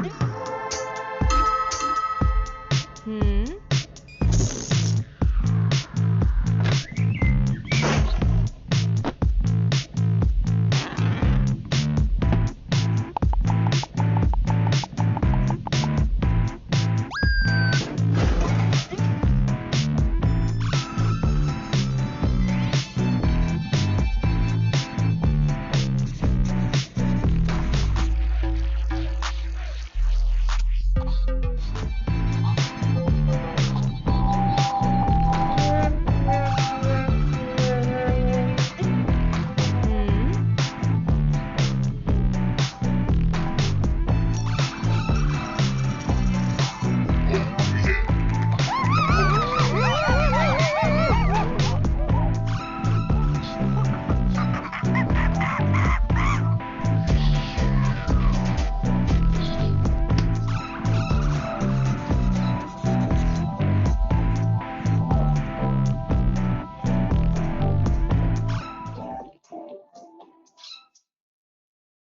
Mm. Mm.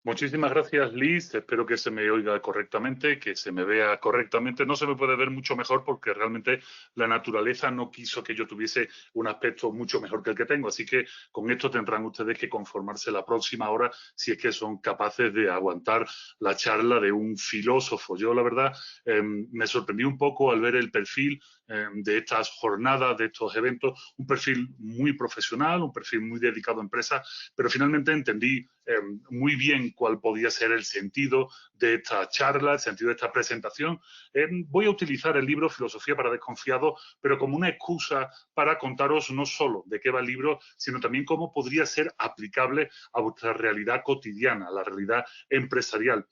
Muchísimas gracias, Liz. Espero que se me oiga correctamente, que se me vea correctamente. No se me puede ver mucho mejor porque realmente la naturaleza no quiso que yo tuviese un aspecto mucho mejor que el que tengo. Así que con esto tendrán ustedes que conformarse la próxima hora si es que son capaces de aguantar la charla de un filósofo. Yo, la verdad, me sorprendí un poco al ver el perfil de estas jornadas, de estos eventos, un perfil muy profesional, un perfil muy dedicado a empresas, pero finalmente entendí muy bien cuál podía ser el sentido de esta charla, el sentido de esta presentación. Voy a utilizar el libro Filosofía para Desconfiados, pero como una excusa para contaros no solo de qué va el libro, sino también cómo podría ser aplicable a vuestra realidad cotidiana, a la realidad empresarial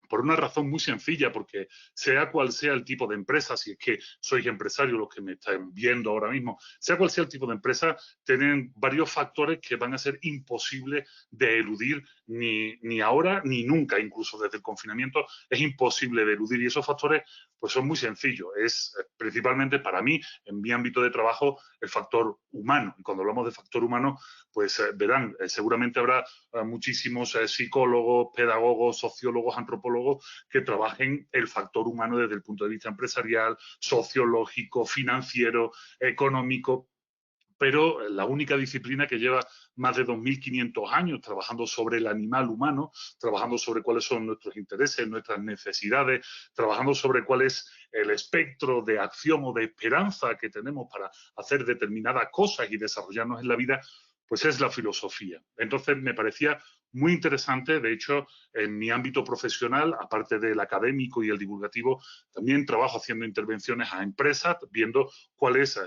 por una razón muy sencilla, porque sea cual sea el tipo de empresa, si es que sois empresarios los que me están viendo ahora mismo, sea cual sea el tipo de empresa, tienen varios factores que van a ser imposibles de eludir ni ahora ni nunca, incluso desde el confinamiento, es imposible de eludir. Y esos factores pues son muy sencillos. Es principalmente para mí, en mi ámbito de trabajo, el factor humano. Y cuando hablamos de factor humano, pues verán, seguramente habrá muchísimos psicólogos, pedagogos, sociólogos, antropólogos que trabajen el factor humano desde el punto de vista empresarial, sociológico, financiero, económico, pero la única disciplina que lleva más de 2.500 años trabajando sobre el animal humano, trabajando sobre cuáles son nuestros intereses, nuestras necesidades, trabajando sobre cuál es el espectro de acción o de esperanza que tenemos para hacer determinadas cosas y desarrollarnos en la vida, pues es la filosofía. Entonces me parecía muy interesante. De hecho, en mi ámbito profesional, aparte del académico y el divulgativo, también trabajo haciendo intervenciones a empresas, viendo cuáles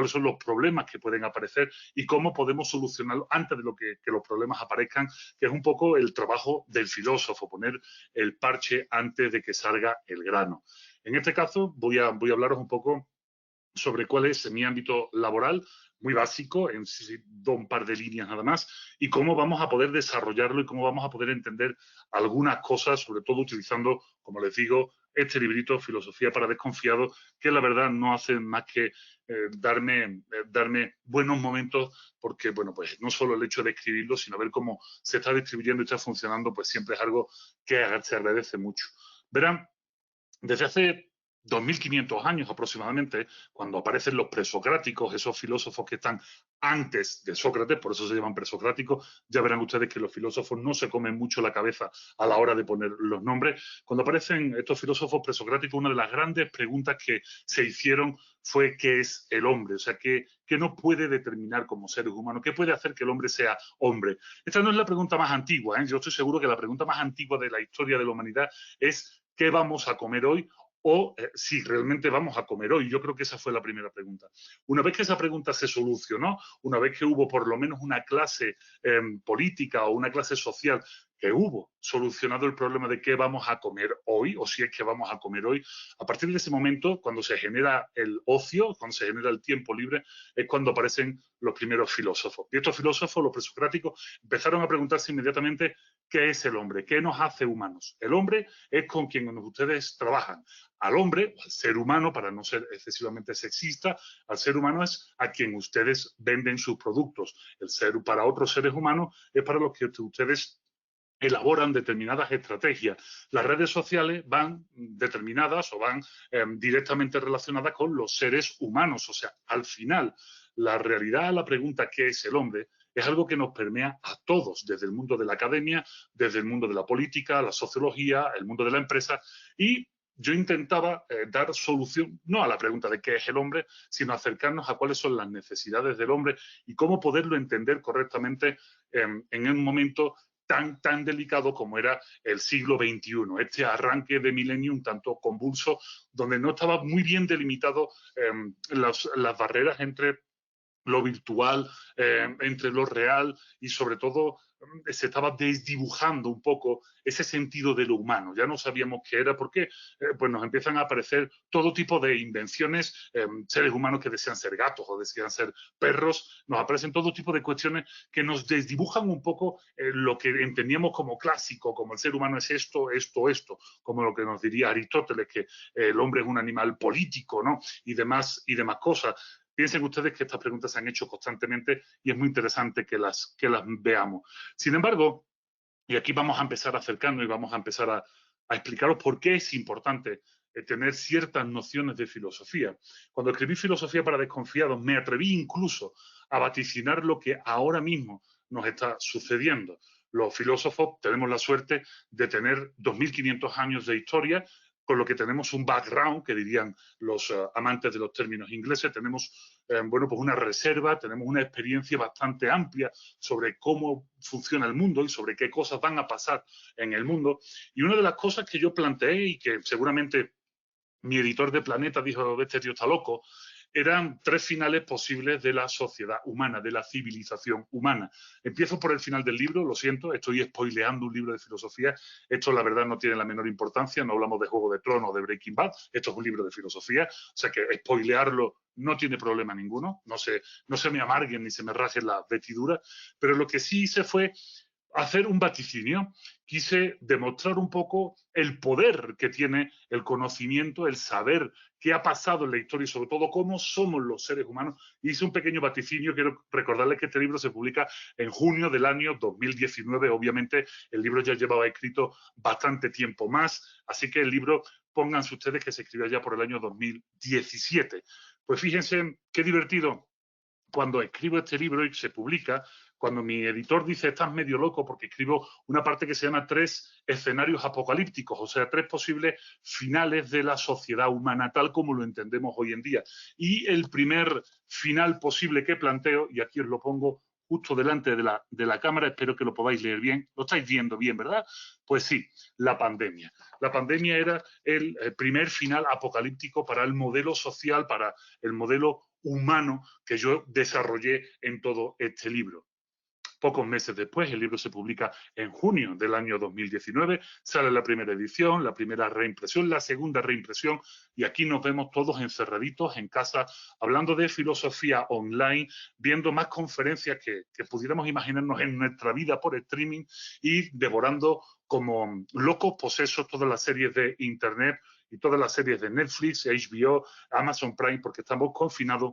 son los problemas que pueden aparecer y cómo podemos solucionarlos antes de que los problemas aparezcan, que es un poco el trabajo del filósofo, poner el parche antes de que salga el grano. En este caso, voy a hablaros un poco sobre cuál es mi ámbito laboral, muy básico, en un par de líneas nada más, y cómo vamos a poder desarrollarlo y cómo vamos a poder entender algunas cosas, sobre todo utilizando, como les digo, este librito, Filosofía para Desconfiados, que la verdad no hace más que darme buenos momentos, porque, bueno, pues no solo el hecho de escribirlo, sino ver cómo se está distribuyendo y está funcionando, pues siempre es algo que se agradece mucho. Verán, desde hace 2.500 años aproximadamente, cuando aparecen los presocráticos, esos filósofos que están antes de Sócrates, por eso se llaman presocráticos, ya verán ustedes que los filósofos no se comen mucho la cabeza a la hora de poner los nombres. Cuando aparecen estos filósofos presocráticos, una de las grandes preguntas que se hicieron fue ¿qué es el hombre? O sea, ¿qué nos puede determinar como seres humanos? ¿Qué puede hacer que el hombre sea hombre? Esta no es la pregunta más antigua, ¿eh? Yo estoy seguro que la pregunta más antigua de la historia de la humanidad es ¿qué vamos a comer hoy? O si realmente vamos a comer hoy. Yo creo que esa fue la primera pregunta. Una vez que esa pregunta se solucionó, una vez que hubo por lo menos una clase política o una clase social que hubo solucionado el problema de qué vamos a comer hoy, o si es que vamos a comer hoy, a partir de ese momento, cuando se genera el ocio, cuando se genera el tiempo libre, es cuando aparecen los primeros filósofos. Y estos filósofos, los presocráticos, empezaron a preguntarse inmediatamente qué es el hombre, qué nos hace humanos. El hombre es con quien ustedes trabajan. Al hombre, al ser humano, para no ser excesivamente sexista, al ser humano es a quien ustedes venden sus productos. El ser para otros seres humanos es para los que ustedes elaboran determinadas estrategias. Las redes sociales van determinadas o van directamente relacionadas con los seres humanos. O sea, al final, la realidad, la pregunta ¿qué es el hombre? Es algo que nos permea a todos, desde el mundo de la academia, desde el mundo de la política, la sociología, el mundo de la empresa, y yo intentaba dar solución, no a la pregunta de qué es el hombre, sino acercarnos a cuáles son las necesidades del hombre y cómo poderlo entender correctamente en un momento tan delicado como era el siglo XXI, este arranque de milenio un tanto convulso, donde no estaba muy bien delimitado las barreras entre lo virtual, entre lo real y sobre todo se estaba desdibujando un poco ese sentido de lo humano. Ya no sabíamos qué era, porque pues nos empiezan a aparecer todo tipo de invenciones, seres humanos que desean ser gatos o desean ser perros, nos aparecen todo tipo de cuestiones que nos desdibujan un poco lo que entendíamos como clásico, como el ser humano es esto, como lo que nos diría Aristóteles, que el hombre es un animal político, ¿no? Y demás cosas. Piensen ustedes que estas preguntas se han hecho constantemente y es muy interesante que las veamos. Sin embargo, y aquí vamos a empezar a acercarnos y vamos a empezar a explicaros por qué es importante tener ciertas nociones de filosofía. Cuando escribí Filosofía para Desconfiados, me atreví incluso a vaticinar lo que ahora mismo nos está sucediendo. Los filósofos tenemos la suerte de tener 2500 años de historia, con lo que tenemos un background, que dirían los amantes de los términos ingleses, tenemos bueno, pues una reserva, tenemos una experiencia bastante amplia sobre cómo funciona el mundo y sobre qué cosas van a pasar en el mundo. Y una de las cosas que yo planteé y que seguramente mi editor de Planeta dijo, este tío está loco, eran tres finales posibles de la sociedad humana, de la civilización humana. Empiezo por el final del libro, lo siento, estoy spoileando un libro de filosofía, esto la verdad no tiene la menor importancia, no hablamos de Juego de Tronos o de Breaking Bad, esto es un libro de filosofía, o sea que spoilearlo no tiene problema ninguno, no se me amarguen ni se me rajen las vestiduras, pero lo que sí hice fue hacer un vaticinio. Quise demostrar un poco el poder que tiene el conocimiento, el saber qué ha pasado en la historia y sobre todo cómo somos los seres humanos. Hice un pequeño vaticinio. Quiero recordarles que este libro se publica en junio del año 2019. Obviamente el libro ya llevaba escrito bastante tiempo más, así que el libro, pónganse ustedes que se escribió ya por el año 2017. Pues fíjense qué divertido cuando escribo este libro y se publica, cuando mi editor dice estás medio loco porque escribo una parte que se llama 3 escenarios apocalípticos, o sea, 3 posibles finales de la sociedad humana tal como lo entendemos hoy en día. Y el primer final posible que planteo, y aquí os lo pongo justo delante de la cámara, espero que lo podáis leer bien, lo estáis viendo bien, ¿verdad? Pues sí, la pandemia. La pandemia era el primer final apocalíptico para el modelo social, para el modelo humano que yo desarrollé en todo este libro. Pocos meses después, el libro se publica en junio del año 2019, sale la primera edición, la primera reimpresión, la segunda reimpresión, y aquí nos vemos todos encerraditos en casa, hablando de filosofía online, viendo más conferencias que pudiéramos imaginarnos en nuestra vida por streaming y devorando como locos posesos todas las series de Internet y todas las series de Netflix, HBO, Amazon Prime, porque estamos confinados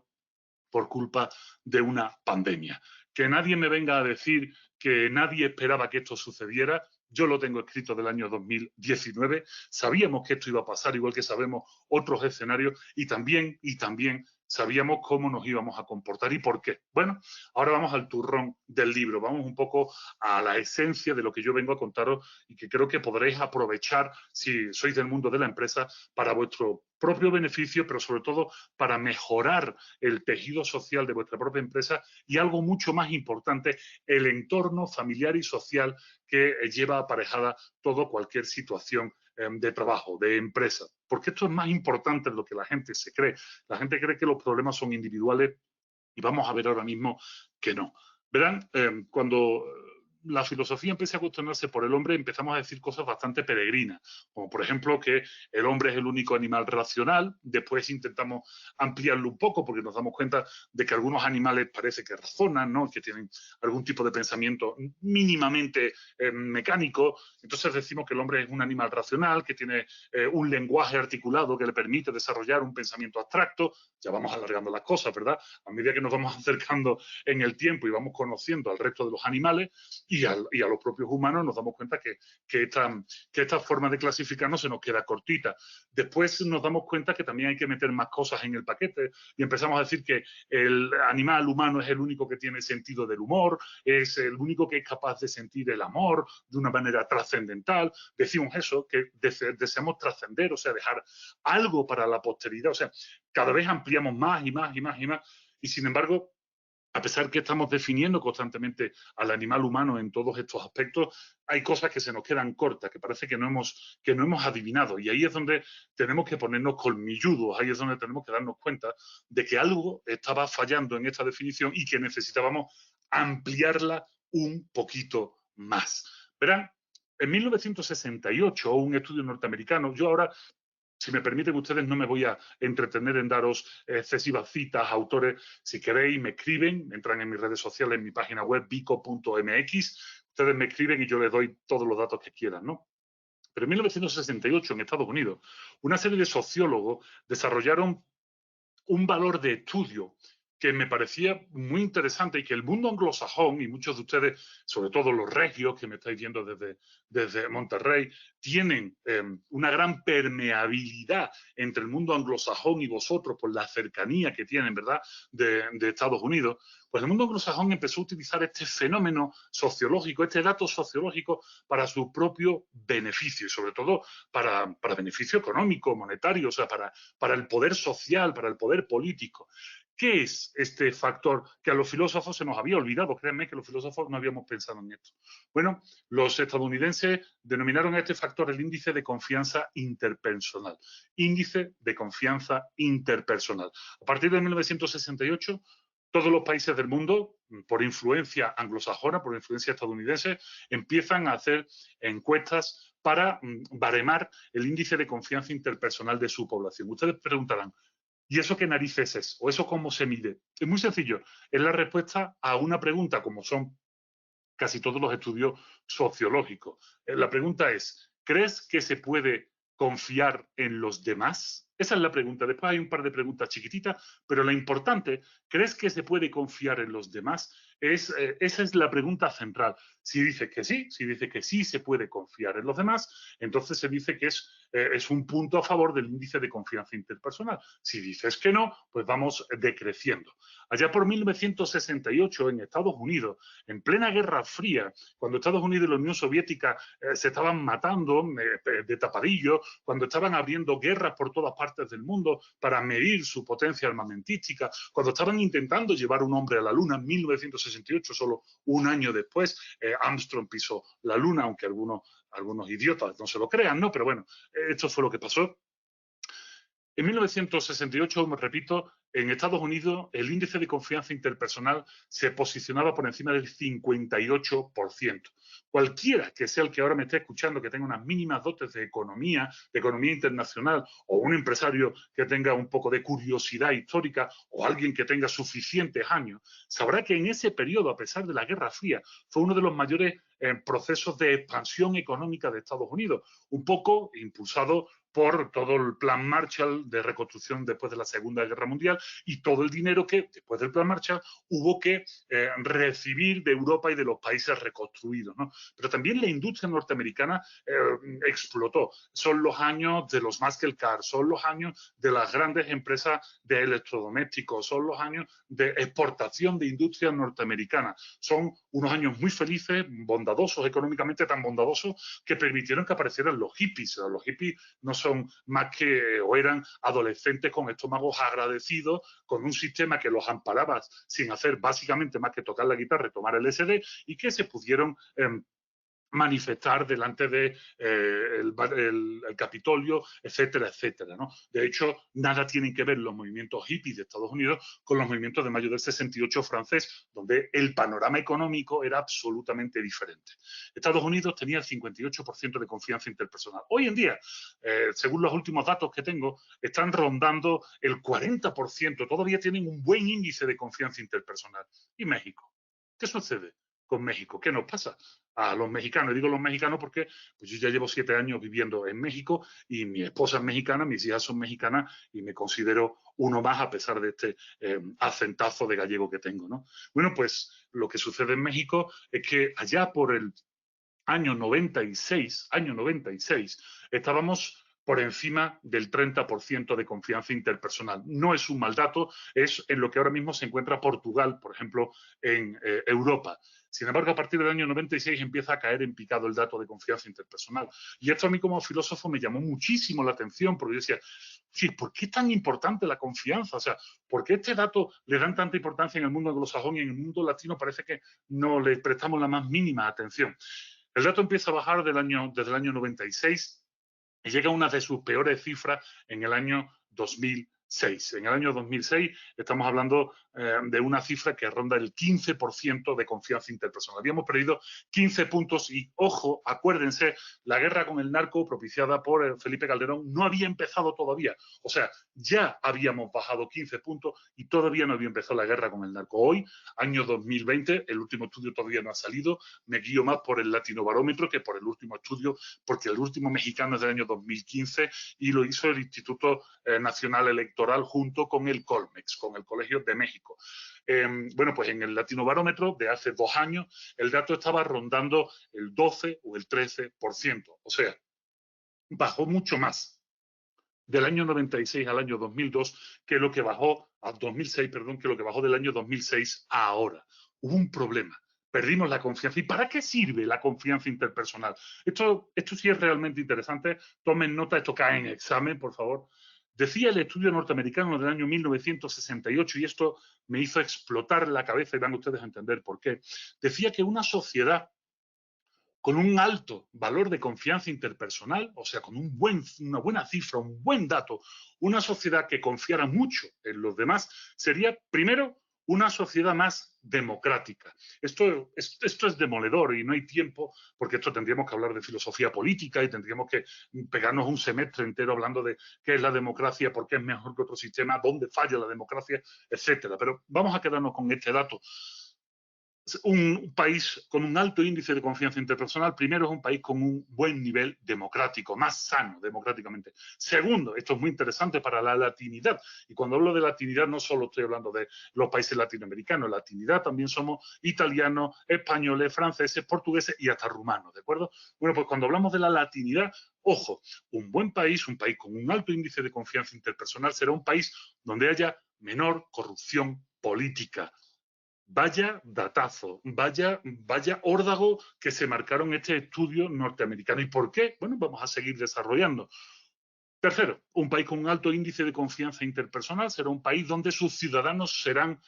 por culpa de una pandemia. Que nadie me venga a decir que nadie esperaba que esto sucediera. Yo lo tengo escrito del año 2019. Sabíamos que esto iba a pasar, igual que sabemos otros escenarios, y también sabíamos cómo nos íbamos a comportar y por qué. Bueno, ahora vamos al turrón del libro, vamos un poco a la esencia de lo que yo vengo a contaros y que creo que podréis aprovechar si sois del mundo de la empresa para vuestro propio beneficio, pero sobre todo para mejorar el tejido social de vuestra propia empresa y algo mucho más importante, el entorno familiar y social que lleva aparejada toda cualquier situación de trabajo, de empresa. Porque esto es más importante de lo que la gente se cree. La gente cree que los problemas son individuales y vamos a ver ahora mismo que no. Verán, cuando la filosofía empieza a cuestionarse por el hombre, empezamos a decir cosas bastante peregrinas, como por ejemplo que el hombre es el único animal racional. Después intentamos ampliarlo un poco porque nos damos cuenta de que algunos animales parece que razonan, ¿no? Que tienen algún tipo de pensamiento mínimamente mecánico. Entonces decimos que el hombre es un animal racional, que tiene un lenguaje articulado que le permite desarrollar un pensamiento abstracto. Ya vamos alargando las cosas, ¿verdad? A medida que nos vamos acercando en el tiempo y vamos conociendo al resto de los animales. y a los propios humanos nos damos cuenta que esta forma de clasificarnos se nos queda cortita. Después nos damos cuenta que también hay que meter más cosas en el paquete y empezamos a decir que el animal humano es el único que tiene sentido del humor, es el único que es capaz de sentir el amor de una manera trascendental. Decimos eso, que deseamos trascender, o sea, dejar algo para la posteridad. O sea, cada vez ampliamos más y más y más y más. Y sin embargo, a pesar que estamos definiendo constantemente al animal humano en todos estos aspectos, hay cosas que se nos quedan cortas, que parece que no hemos adivinado. Y ahí es donde tenemos que ponernos colmilludos, ahí es donde tenemos que darnos cuenta de que algo estaba fallando en esta definición y que necesitábamos ampliarla un poquito más. Verán, en 1968, un estudio norteamericano, yo ahora, si me permiten ustedes, no me voy a entretener en daros excesivas citas, autores. Si queréis, me escriben, entran en mis redes sociales, en mi página web, bico.mx. Ustedes me escriben y yo les doy todos los datos que quieran, ¿no? Pero en 1968, en Estados Unidos, una serie de sociólogos desarrollaron un valor de estudio que me parecía muy interesante y que el mundo anglosajón, y muchos de ustedes, sobre todo los regios que me estáis viendo desde Monterrey, tienen una gran permeabilidad entre el mundo anglosajón y vosotros por la cercanía que tienen, ¿verdad?, de Estados Unidos. Pues el mundo anglosajón empezó a utilizar este fenómeno sociológico, este dato sociológico para su propio beneficio y sobre todo para beneficio económico, monetario, o sea, para el poder social, para el poder político. ¿Qué es este factor que a los filósofos se nos había olvidado? Créanme que los filósofos no habíamos pensado en esto. Bueno, los estadounidenses denominaron a este factor el índice de confianza interpersonal. Índice de confianza interpersonal. A partir de 1968, todos los países del mundo, por influencia anglosajona, por influencia estadounidense, empiezan a hacer encuestas para baremar el índice de confianza interpersonal de su población. Ustedes preguntarán, ¿y eso qué narices es? ¿O eso cómo se mide? Es muy sencillo. Es la respuesta a una pregunta, como son casi todos los estudios sociológicos. La pregunta es, ¿crees que se puede confiar en los demás? Esa es la pregunta. Después hay un par de preguntas chiquititas, pero la importante, ¿crees que se puede confiar en los demás? Esa es la pregunta central. Si dices que sí se puede confiar en los demás, entonces se dice que es un punto a favor del índice de confianza interpersonal. Si dices que no, pues vamos decreciendo. Allá por 1968, en Estados Unidos, en plena Guerra Fría, cuando Estados Unidos y la Unión Soviética se estaban matando de tapadillo, cuando estaban abriendo guerras por todas partes del mundo para medir su potencia armamentística, cuando estaban intentando llevar un hombre a la Luna en 1968, solo un año después, Armstrong pisó la Luna, aunque algunos idiotas no se lo crean, ¿no? Pero bueno, esto fue lo que pasó. En 1968, me repito, en Estados Unidos el índice de confianza interpersonal se posicionaba por encima del 58%. Cualquiera que sea el que ahora me esté escuchando, que tenga unas mínimas dotes de economía internacional, o un empresario que tenga un poco de curiosidad histórica, o alguien que tenga suficientes años, sabrá que en ese periodo, a pesar de la Guerra Fría, fue uno de los mayores procesos de expansión económica de Estados Unidos, un poco impulsado por todo el plan Marshall de reconstrucción después de la Segunda Guerra Mundial y todo el dinero que, después del plan Marshall, hubo que recibir de Europa y de los países reconstruidos, ¿no? Pero también la industria norteamericana explotó. Son los años de los muscle cars, son los años de las grandes empresas de electrodomésticos, son los años de exportación de industria norteamericana. Son unos años muy felices, bondadosos, económicamente tan bondadosos, que permitieron que aparecieran los hippies. Los hippies no son más que, o eran adolescentes con estómagos agradecidos, con un sistema que los amparaba sin hacer básicamente más que tocar la guitarra y tomar el LSD, y que se pudieron manifestar delante de el Capitolio, etcétera, etcétera, ¿no? De hecho, nada tienen que ver los movimientos hippies de Estados Unidos con los movimientos de mayo del 68 francés, donde el panorama económico era absolutamente diferente. Estados Unidos tenía el 58% de confianza interpersonal. Hoy en día, según los últimos datos que tengo, están rondando el 40%, todavía tienen un buen índice de confianza interpersonal. ¿Y México? ¿Qué sucede? con México. ¿Qué nos pasa a los mexicanos? Y digo los mexicanos porque pues yo ya llevo 7 años viviendo en México y mi esposa es mexicana, mis hijas son mexicanas y me considero uno más a pesar de este acentazo de gallego que tengo, ¿no? Bueno, pues lo que sucede en México es que allá por el año 96, estábamos por encima del 30% de confianza interpersonal. No es un mal dato, es en lo que ahora mismo se encuentra Portugal, por ejemplo, en Europa. Sin embargo, a partir del año 96 empieza a caer en picado el dato de confianza interpersonal. Y esto a mí como filósofo me llamó muchísimo la atención, porque yo decía, sí, ¿por qué es tan importante la confianza? O sea, ¿por qué este dato le dan tanta importancia en el mundo anglosajón y en el mundo latino parece que no le prestamos la más mínima atención? El dato empieza a bajar desde el año 96 y llega a una de sus peores cifras en el año 2006. En el año 2006 estamos hablando de una cifra que ronda el 15% de confianza interpersonal. Habíamos perdido 15 puntos y, ojo, acuérdense, la guerra con el narco propiciada por Felipe Calderón no había empezado todavía. O sea, ya habíamos bajado 15 puntos y todavía no había empezado la guerra con el narco. Hoy, año 2020, el último estudio todavía no ha salido, me guío más por el Latinobarómetro que por el último estudio, porque el último mexicano es del año 2015 y lo hizo el Instituto Nacional Electoral junto con el Colmex, con el Colegio de México. Bueno, pues en el Latinobarómetro de hace 2 años el dato estaba rondando el 12 o el 13%. O sea, bajó mucho más del año 96 al año 2002 que lo que bajó a 2006, perdón, que lo que bajó del año 2006 a ahora. Hubo un problema. Perdimos la confianza. ¿Y para qué sirve la confianza interpersonal? Esto sí es realmente interesante. Tomen nota, esto cae en examen, por favor. Decía el estudio norteamericano del año 1968, y esto me hizo explotar la cabeza y van ustedes a entender por qué. Decía que una sociedad con un alto valor de confianza interpersonal, o sea, con una buena cifra, un buen dato, una sociedad que confiara mucho en los demás, sería, primero, una sociedad más democrática. Esto es demoledor y no hay tiempo, porque esto tendríamos que hablar de filosofía política y tendríamos que pegarnos un semestre entero hablando de qué es la democracia, por qué es mejor que otro sistema, dónde falla la democracia, etcétera. Pero vamos a quedarnos con este dato. Un país con un alto índice de confianza interpersonal, primero, es un país con un buen nivel democrático, más sano democráticamente. Segundo, esto es muy interesante para la latinidad, y cuando hablo de latinidad no solo estoy hablando de los países latinoamericanos, latinidad también somos italianos, españoles, franceses, portugueses y hasta rumanos, ¿de acuerdo? Bueno, pues cuando hablamos de la latinidad, ojo, un buen país, un país con un alto índice de confianza interpersonal, será un país donde haya menor corrupción política. Vaya datazo, vaya órdago que se marcaron este estudio norteamericano. ¿Y por qué? Bueno, vamos a seguir desarrollando. Tercero, un país con un alto índice de confianza interpersonal será un país donde sus ciudadanos serán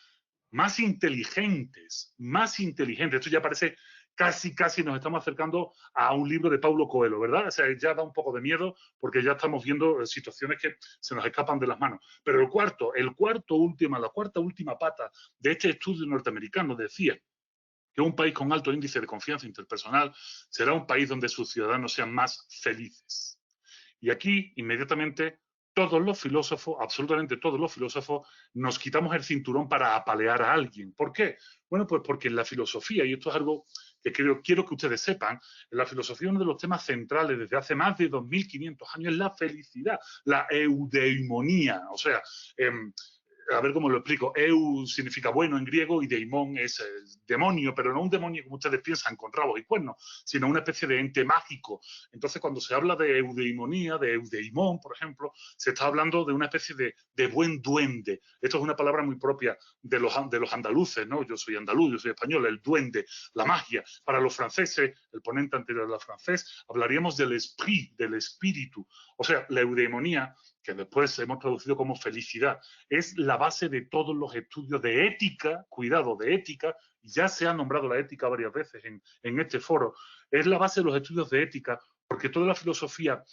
más inteligentes, más inteligentes. Esto ya parece casi nos estamos acercando a un libro de Paulo Coelho, ¿verdad? O sea, ya da un poco de miedo porque ya estamos viendo situaciones que se nos escapan de las manos. Pero la cuarta última pata de este estudio norteamericano decía que un país con alto índice de confianza interpersonal será un país donde sus ciudadanos sean más felices. Y aquí, inmediatamente, todos los filósofos, absolutamente todos los filósofos, nos quitamos el cinturón para apalear a alguien. ¿Por qué? Bueno, pues porque en la filosofía, y esto es algo que quiero que ustedes sepan, en la filosofía uno de los temas centrales desde hace más de 2500 años es la felicidad, la eudaimonía. O sea, a ver cómo lo explico. Eu significa bueno en griego y deimon es demonio, pero no un demonio como ustedes piensan, con rabos y cuernos, sino una especie de ente mágico. Entonces, cuando se habla de eudaimonía, de eudeimon, por ejemplo, se está hablando de una especie de buen duende. Esto es una palabra muy propia de los andaluces, ¿no? Yo soy andaluz, yo soy español, el duende, la magia. Para los franceses, el ponente anterior al francés, hablaríamos del esprit, del espíritu. O sea, la eudaimonía, que después hemos traducido como felicidad, es la base de todos los estudios de ética, cuidado, de ética, ya se ha nombrado la ética varias veces en este foro, es la base de los estudios de ética, porque toda la filosofía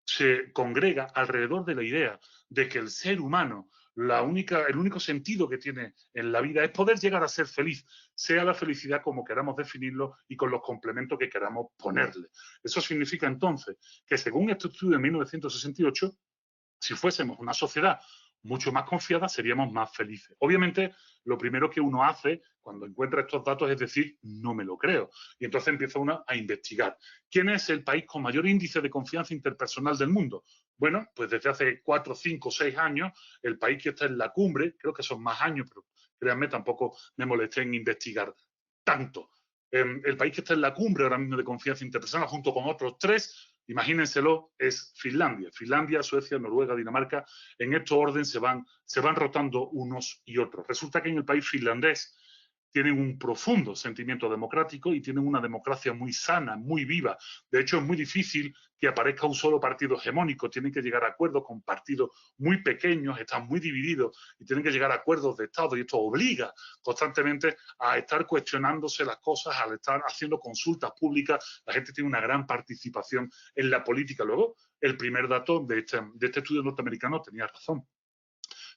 se congrega alrededor de la idea de que el ser humano, el único sentido que tiene en la vida es poder llegar a ser feliz, sea la felicidad como queramos definirlo y con los complementos que queramos ponerle. Eso significa entonces que según este estudio de 1968, si fuésemos una sociedad mucho más confiada, seríamos más felices. Obviamente, lo primero que uno hace cuando encuentra estos datos es decir, no me lo creo. Y entonces empieza uno a investigar. ¿Quién es el país con mayor índice de confianza interpersonal del mundo? Bueno, pues desde hace 4, 5, 6 años, el país que está en la cumbre, creo que son más años, pero créanme, tampoco me molesté en investigar tanto. El país que está en la cumbre ahora mismo de confianza interpersonal, junto con otros 3, imagínenselo, es Finlandia. Finlandia, Suecia, Noruega, Dinamarca, en este orden se van rotando unos y otros. Resulta que en el país finlandés tienen un profundo sentimiento democrático y tienen una democracia muy sana, muy viva. De hecho, es muy difícil que aparezca un solo partido hegemónico. Tienen que llegar a acuerdos con partidos muy pequeños, están muy divididos y tienen que llegar a acuerdos de Estado. Y esto obliga constantemente a estar cuestionándose las cosas, al estar haciendo consultas públicas. La gente tiene una gran participación en la política. Luego, el primer dato de este estudio norteamericano tenía razón.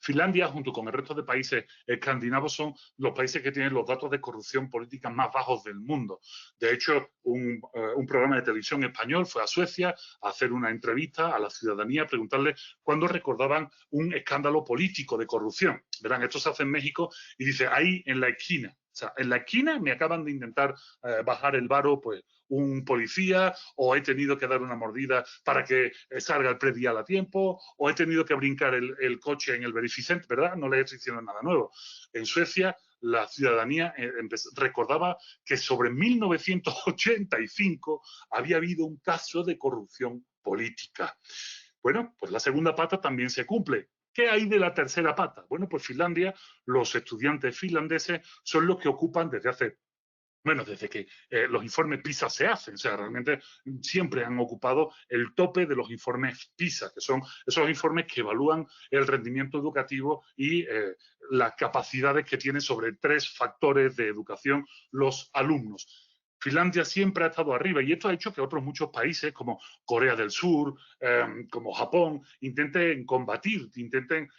Finlandia, junto con el resto de países escandinavos, son los países que tienen los datos de corrupción política más bajos del mundo. De hecho, un programa de televisión español fue a Suecia a hacer una entrevista a la ciudadanía, a preguntarle cuándo recordaban un escándalo político de corrupción. Verán, esto se hace en México y dice, ahí en la esquina. O sea, en la esquina me acaban de intentar bajar el varo, pues, un policía, o he tenido que dar una mordida para que salga el predial a tiempo, o he tenido que brincar el coche en el verificent, ¿verdad? No le estoy diciendo nada nuevo. En Suecia, la ciudadanía recordaba que sobre 1985 había habido un caso de corrupción política. Bueno, pues la segunda pata también se cumple. ¿Qué hay de la tercera pata? Bueno, pues Finlandia, los estudiantes finlandeses son los que ocupan desde que los informes PISA se hacen. O sea, realmente siempre han ocupado el tope de los informes PISA, que son esos informes que evalúan el rendimiento educativo y las capacidades que tienen sobre 3 factores de educación los alumnos. Finlandia siempre ha estado arriba y esto ha hecho que otros muchos países como Corea del Sur, como Japón, intenten combatir, intenten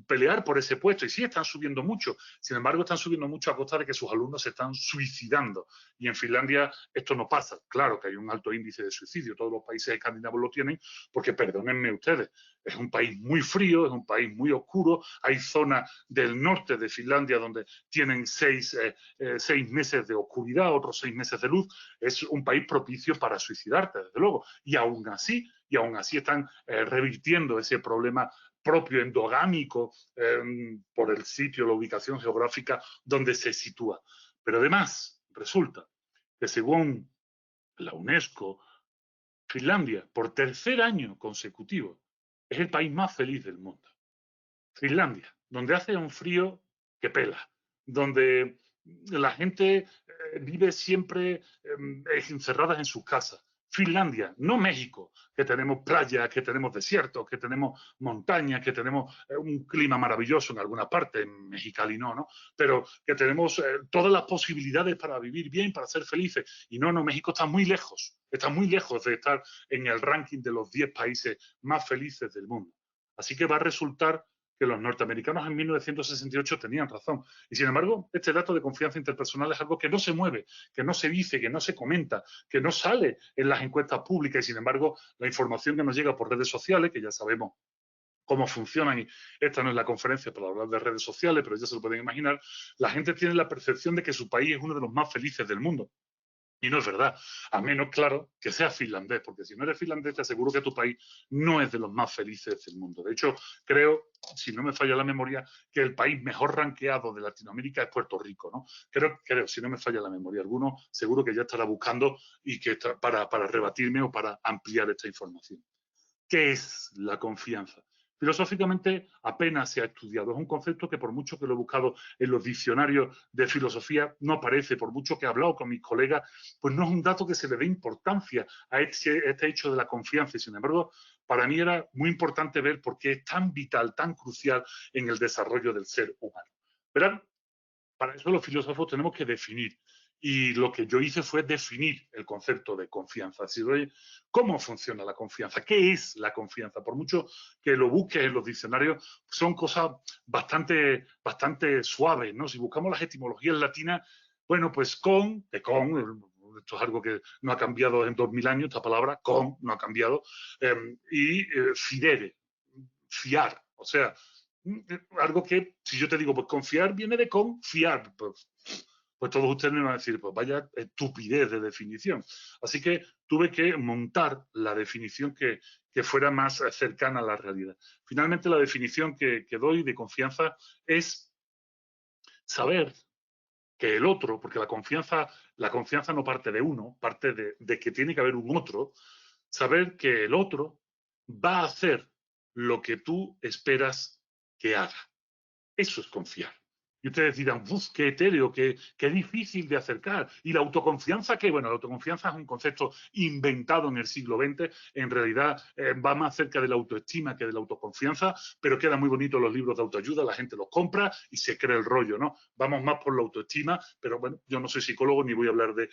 pelear por ese puesto y sí están subiendo mucho. Sin embargo, están subiendo mucho a costa de que sus alumnos se están suicidando. Y en Finlandia esto no pasa. Claro que hay un alto índice de suicidio, todos los países escandinavos lo tienen, porque perdónenme ustedes, es un país muy frío, es un país muy oscuro, hay zonas del norte de Finlandia donde tienen 6 meses de oscuridad, otros 6 meses de luz, es un país propicio para suicidarte, desde luego. Y aún así están revirtiendo ese problema propio endogámico por el sitio, la ubicación geográfica donde se sitúa. Pero además, resulta que según la UNESCO, Finlandia, por tercer año consecutivo, es el país más feliz del mundo. Finlandia, donde hace un frío que pela, donde la gente vive siempre encerradas en sus casas. Finlandia, no México, que tenemos playas, que tenemos desiertos, que tenemos montañas, que tenemos un clima maravilloso en alguna parte, en Mexicali no, pero que tenemos todas las posibilidades para vivir bien, para ser felices. Y no, México está muy lejos de estar en el ranking de los 10 países más felices del mundo. Así que va a resultar que los norteamericanos en 1968 tenían razón. Y sin embargo, este dato de confianza interpersonal es algo que no se mueve, que no se dice, que no se comenta, que no sale en las encuestas públicas. Y sin embargo, la información que nos llega por redes sociales, que ya sabemos cómo funcionan, y esta no es la conferencia para hablar de redes sociales, pero ya se lo pueden imaginar, la gente tiene la percepción de que su país es uno de los más felices del mundo. Y no es verdad, a menos, claro, que seas finlandés, porque si no eres finlandés te aseguro que tu país no es de los más felices del mundo. De hecho, creo, si no me falla la memoria, que el país mejor rankeado de Latinoamérica es Puerto Rico, ¿no? Creo, si no me falla la memoria. Alguno seguro que ya estará buscando y que para rebatirme o para ampliar esta información. ¿Qué es la confianza? Filosóficamente apenas se ha estudiado. Es un concepto que por mucho que lo he buscado en los diccionarios de filosofía no aparece, por mucho que he hablado con mis colegas, pues no es un dato que se le dé importancia a este hecho de la confianza. Y sin embargo, para mí era muy importante ver por qué es tan vital, tan crucial en el desarrollo del ser humano. Verán, para eso los filósofos tenemos que definir. Y lo que yo hice fue definir el concepto de confianza. Así, ¿cómo funciona la confianza? ¿Qué es la confianza? Por mucho que lo busques en los diccionarios, son cosas bastante suaves, ¿no? Si buscamos las etimologías latinas, bueno, pues esto es algo que no ha cambiado en 2000 años, esta palabra, con, no ha cambiado, y fidere, fiar, o sea, Algo que, si yo te digo, pues confiar viene de confiar, pues todos ustedes me van a decir, pues vaya estupidez de definición. Así que tuve que montar la definición que fuera más cercana a la realidad. Finalmente, la definición que doy de confianza es saber que el otro, porque la confianza no parte de uno, parte de que tiene que haber un otro, saber que el otro va a hacer lo que tú esperas que haga. Eso es confiar. Y ustedes dirán, ¡uf, qué etéreo, qué difícil de acercar! ¿Y la autoconfianza qué? Bueno, la autoconfianza es un concepto inventado en el siglo XX. En realidad va más cerca de la autoestima que de la autoconfianza, pero queda muy bonito en los libros de autoayuda, la gente los compra y se cree el rollo, ¿no? Vamos más por la autoestima, pero bueno, yo no soy psicólogo ni voy a hablar de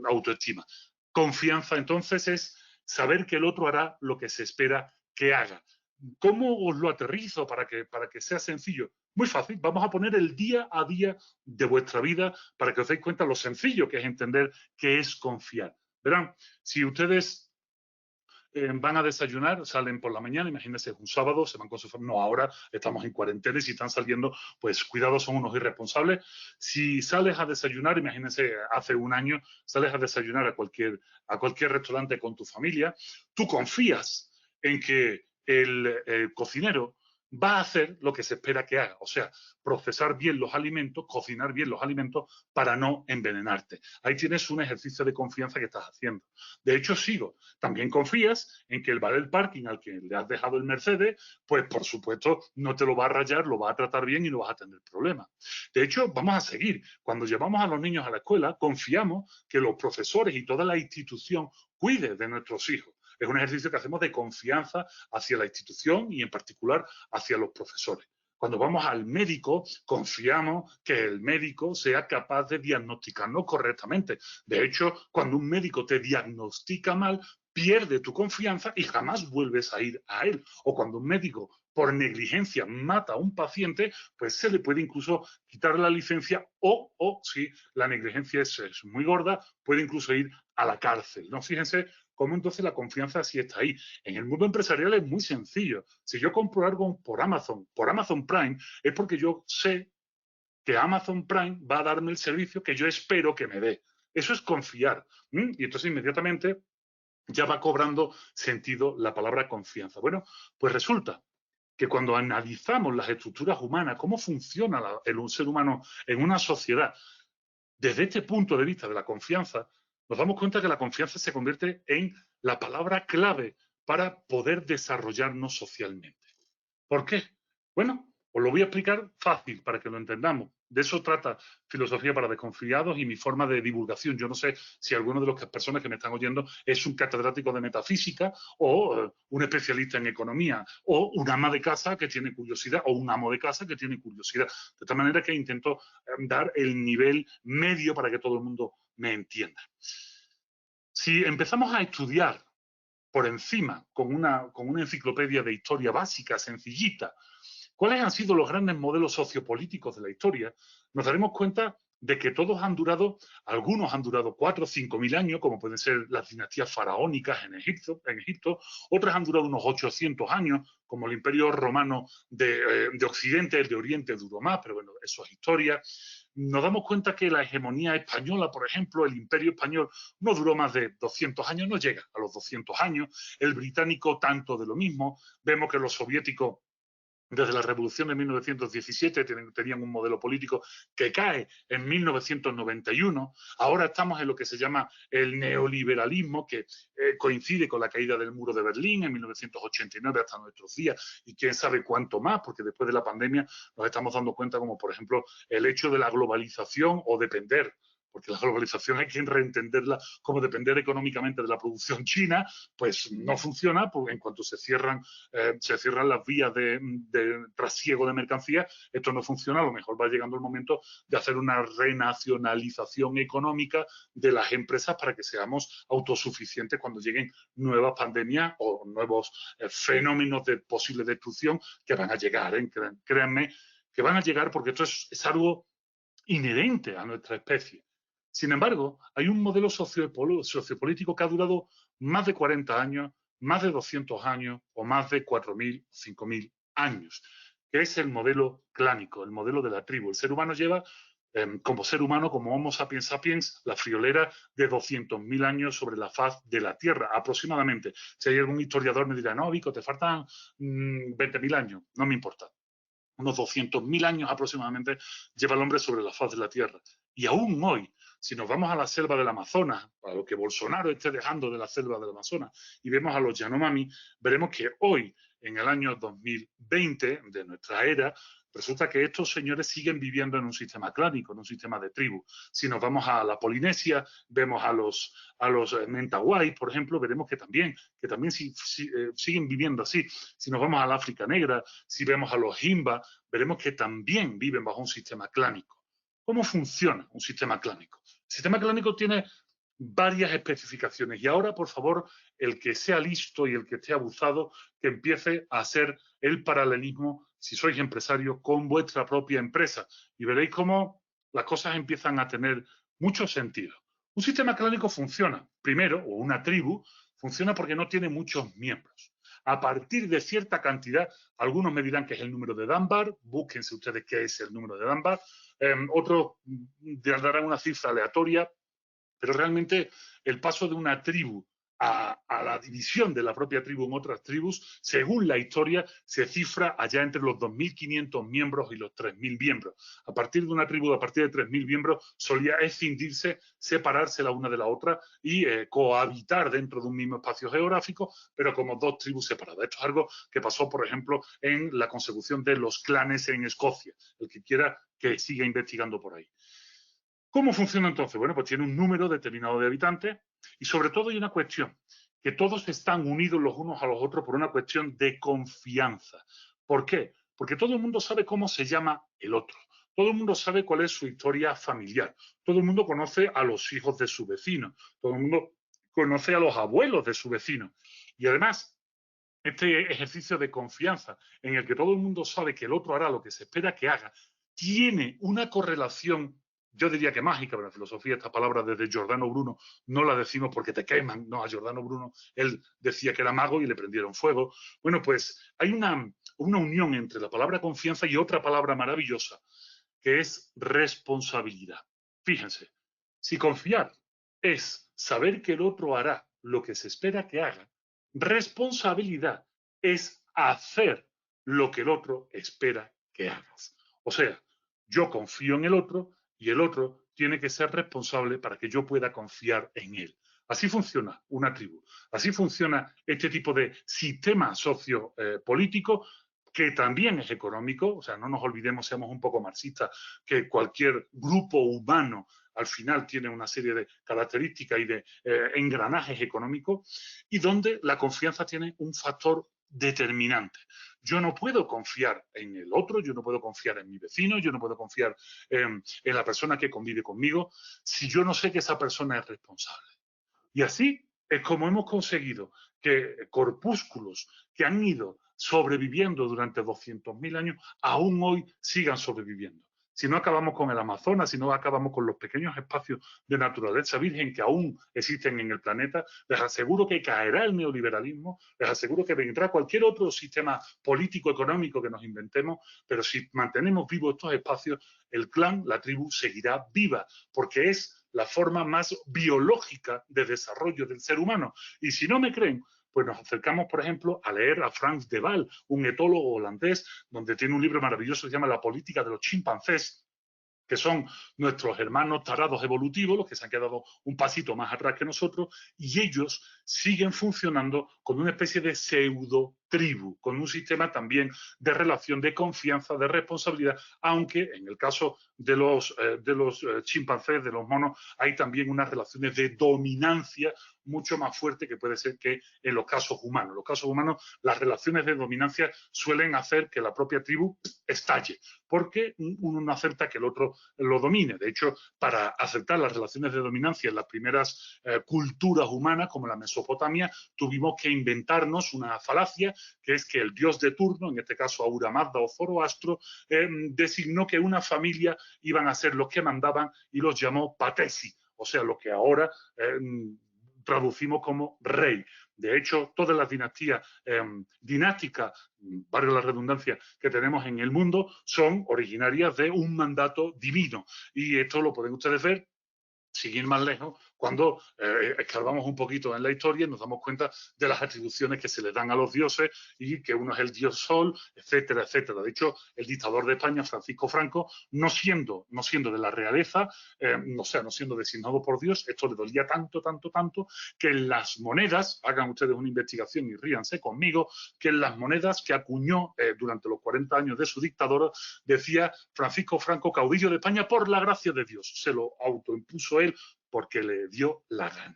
autoestima. Confianza, entonces, es saber que el otro hará lo que se espera que haga. ¿Cómo os lo aterrizo para que sea sencillo? Muy fácil, vamos a poner el día a día de vuestra vida para que os deis cuenta lo sencillo que es entender qué es confiar. Verán, si ustedes van a desayunar, salen por la mañana, imagínense, es un sábado, se van con su familia, no ahora, estamos en cuarentena y si están saliendo, pues cuidado, son unos irresponsables. Si sales a desayunar, imagínense, hace un año, sales a desayunar a cualquier restaurante con tu familia, tú confías en que el cocinero va a hacer lo que se espera que haga, o sea, procesar bien los alimentos, cocinar bien los alimentos para no envenenarte. Ahí tienes un ejercicio de confianza que estás haciendo. De hecho, sigo. También confías en que el valet parking al que le has dejado el Mercedes, pues por supuesto no te lo va a rayar, lo va a tratar bien y no vas a tener problemas. De hecho, vamos a seguir. Cuando llevamos a los niños a la escuela, confiamos que los profesores y toda la institución cuide de nuestros hijos. Es un ejercicio que hacemos de confianza hacia la institución y en particular hacia los profesores. Cuando vamos al médico, confiamos que el médico sea capaz de diagnosticarnos correctamente. De hecho, cuando un médico te diagnostica mal, pierde tu confianza y jamás vuelves a ir a él. O cuando un médico por negligencia mata a un paciente, pues se le puede incluso quitar la licencia o si la negligencia es muy gorda, puede incluso ir a la cárcel, ¿no? Fíjense cómo entonces la confianza sí está ahí. En el mundo empresarial es muy sencillo. Si yo compro algo por Amazon Prime, es porque yo sé que Amazon Prime va a darme el servicio que yo espero que me dé. Eso es confiar. Y entonces inmediatamente ya va cobrando sentido la palabra confianza. Bueno, pues resulta que cuando analizamos las estructuras humanas, cómo funciona el ser humano en una sociedad, desde este punto de vista de la confianza, nos damos cuenta que la confianza se convierte en la palabra clave para poder desarrollarnos socialmente. ¿Por qué? Bueno, os lo voy a explicar fácil para que lo entendamos. De eso trata Filosofía para Desconfiados y mi forma de divulgación. Yo no sé si alguno de las personas que me están oyendo es un catedrático de metafísica o un especialista en economía o un ama de casa que tiene curiosidad o un amo de casa que tiene curiosidad. De tal manera que intento dar el nivel medio para que todo el mundo me entienda. Si empezamos a estudiar por encima, con una enciclopedia de historia básica, sencillita, cuáles han sido los grandes modelos sociopolíticos de la historia, nos daremos cuenta de que todos han durado, algunos han durado 4 o 5 mil años, como pueden ser las dinastías faraónicas en Egipto, otras han durado unos 800 años, como el Imperio Romano de Occidente, el de Oriente duró más, pero bueno, eso es historia. Nos damos cuenta que la hegemonía española, por ejemplo, el Imperio Español, no duró más de 200 años, no llega a los 200 años, el británico tanto de lo mismo, vemos que los soviéticos desde la Revolución de 1917 tenían un modelo político que cae en 1991. Ahora estamos en lo que se llama el neoliberalismo, que coincide con la caída del muro de Berlín en 1989 hasta nuestros días, y quién sabe cuánto más, porque después de la pandemia nos estamos dando cuenta, como por ejemplo el hecho de la globalización o depender, porque la globalización hay que reentenderla como depender económicamente de la producción china, pues no funciona, porque en cuanto se cierran las vías de trasiego de mercancías, esto no funciona, a lo mejor va llegando el momento de hacer una renacionalización económica de las empresas para que seamos autosuficientes cuando lleguen nuevas pandemias o nuevos fenómenos de posible destrucción que van a llegar, créanme, que van a llegar porque esto es algo inherente a nuestra especie. Sin embargo, hay un modelo sociopolítico que ha durado más de 40 años, más de 200 años o más de 4.000, 5.000 años. que es el modelo clánico, el modelo de la tribu. El ser humano lleva, como ser humano, como Homo sapiens sapiens, la friolera de 200.000 años sobre la faz de la Tierra, aproximadamente. Si hay algún historiador me dirá, no, Vico, te faltan 20.000 años, no me importa. Unos 200.000 años aproximadamente lleva el hombre sobre la faz de la Tierra. Y aún hoy, si nos vamos a la selva del Amazonas, a lo que Bolsonaro esté dejando de la selva del Amazonas, y vemos a los Yanomami, veremos que hoy, en el año 2020 de nuestra era, resulta que estos señores siguen viviendo en un sistema clánico, en un sistema de tribu. Si nos vamos a la Polinesia, vemos a los Mentawai, por ejemplo, veremos que también siguen viviendo así. Si nos vamos al África Negra, si vemos a los Himba, veremos que también viven bajo un sistema clánico. ¿Cómo funciona un sistema clánico? El sistema clánico tiene varias especificaciones y ahora, por favor, el que sea listo y el que esté abusado, que empiece a hacer el paralelismo, si sois empresario, con vuestra propia empresa y veréis cómo las cosas empiezan a tener mucho sentido. Un sistema clánico funciona, primero, o una tribu, funciona porque no tiene muchos miembros. A partir de cierta cantidad, algunos me dirán que es el número de Dunbar, búsquense ustedes qué es el número de Dunbar, otros darán una cifra aleatoria, pero realmente el paso de una tribu a la división de la propia tribu en otras tribus, según la historia, se cifra allá entre los 2.500 miembros y los 3.000 miembros. A partir de una tribu, a partir de 3.000 miembros, solía escindirse, separarse la una de la otra y cohabitar dentro de un mismo espacio geográfico, pero como dos tribus separadas. Esto es algo que pasó, por ejemplo, en la consecución de los clanes en Escocia. El que quiera que siga investigando por ahí. ¿Cómo funciona entonces? Bueno, pues tiene un número determinado de habitantes y sobre todo hay una cuestión, que todos están unidos los unos a los otros por una cuestión de confianza. ¿Por qué? Porque todo el mundo sabe cómo se llama el otro. Todo el mundo sabe cuál es su historia familiar. Todo el mundo conoce a los hijos de su vecino. Todo el mundo conoce a los abuelos de su vecino. Y además, este ejercicio de confianza en el que todo el mundo sabe que el otro hará lo que se espera que haga, tiene una correlación, yo diría que mágica, pero en la filosofía estas palabras desde Giordano Bruno no las decimos porque te queman, no, a Giordano Bruno él decía que era mago y le prendieron fuego. Bueno, pues hay una unión entre la palabra confianza y otra palabra maravillosa, que es responsabilidad. Fíjense, si confiar es saber que el otro hará lo que se espera que haga, responsabilidad es hacer lo que el otro espera que hagas. O sea, yo confío en el otro y el otro tiene que ser responsable para que yo pueda confiar en él. Así funciona una tribu. Así funciona este tipo de sistema sociopolítico que también es económico. O sea, no nos olvidemos, seamos un poco marxistas, que cualquier grupo humano al final tiene una serie de características y de engranajes económicos, y donde la confianza tiene un factor determinante. Yo no puedo confiar en el otro, yo no puedo confiar en mi vecino, yo no puedo confiar en la persona que convive conmigo si yo no sé que esa persona es responsable. Y así es como hemos conseguido que corpúsculos que han ido sobreviviendo durante 200.000 años, aún hoy sigan sobreviviendo. Si no acabamos con el Amazonas, si no acabamos con los pequeños espacios de naturaleza virgen que aún existen en el planeta, les aseguro que caerá el neoliberalismo, les aseguro que vendrá cualquier otro sistema político, económico que nos inventemos, pero si mantenemos vivos estos espacios, el clan, la tribu, seguirá viva, porque es la forma más biológica de desarrollo del ser humano. Y si no me creen, pues nos acercamos, por ejemplo, a leer a Frans de Waal, un etólogo holandés, donde tiene un libro maravilloso que se llama La política de los chimpancés, que son nuestros hermanos tarados evolutivos, los que se han quedado un pasito más atrás que nosotros, y ellos siguen funcionando con una especie de pseudo tribu, con un sistema también de relación de confianza, de responsabilidad, aunque en el caso de los chimpancés, de los monos, hay también unas relaciones de dominancia mucho más fuerte que puede ser que en los casos humanos. En los casos humanos, las relaciones de dominancia suelen hacer que la propia tribu estalle, porque uno no acepta que el otro lo domine. De hecho, para aceptar las relaciones de dominancia en las primeras culturas humanas, como la Mesopotamia, tuvimos que inventarnos una falacia, que es que el dios de turno, en este caso Ahura Mazda o Zoroastro, designó que una familia iban a ser los que mandaban y los llamó patesi, o sea, lo que ahora traducimos como rey. De hecho, todas las dinastías dinásticas, valga la redundancia, que tenemos en el mundo, son originarias de un mandato divino. Y esto lo pueden ustedes ver, sin ir más lejos, cuando escarbamos un poquito en la historia y nos damos cuenta de las atribuciones que se le dan a los dioses y que uno es el dios sol, etcétera, etcétera. De hecho, el dictador de España, Francisco Franco, no siendo de la realeza, no siendo designado por Dios, esto le dolía tanto, tanto, tanto, que en las monedas, hagan ustedes una investigación y ríanse conmigo, que en las monedas que acuñó durante los 40 años de su dictadura, decía Francisco Franco, caudillo de España por la gracia de Dios. Se lo autoimpuso él porque le dio la gana.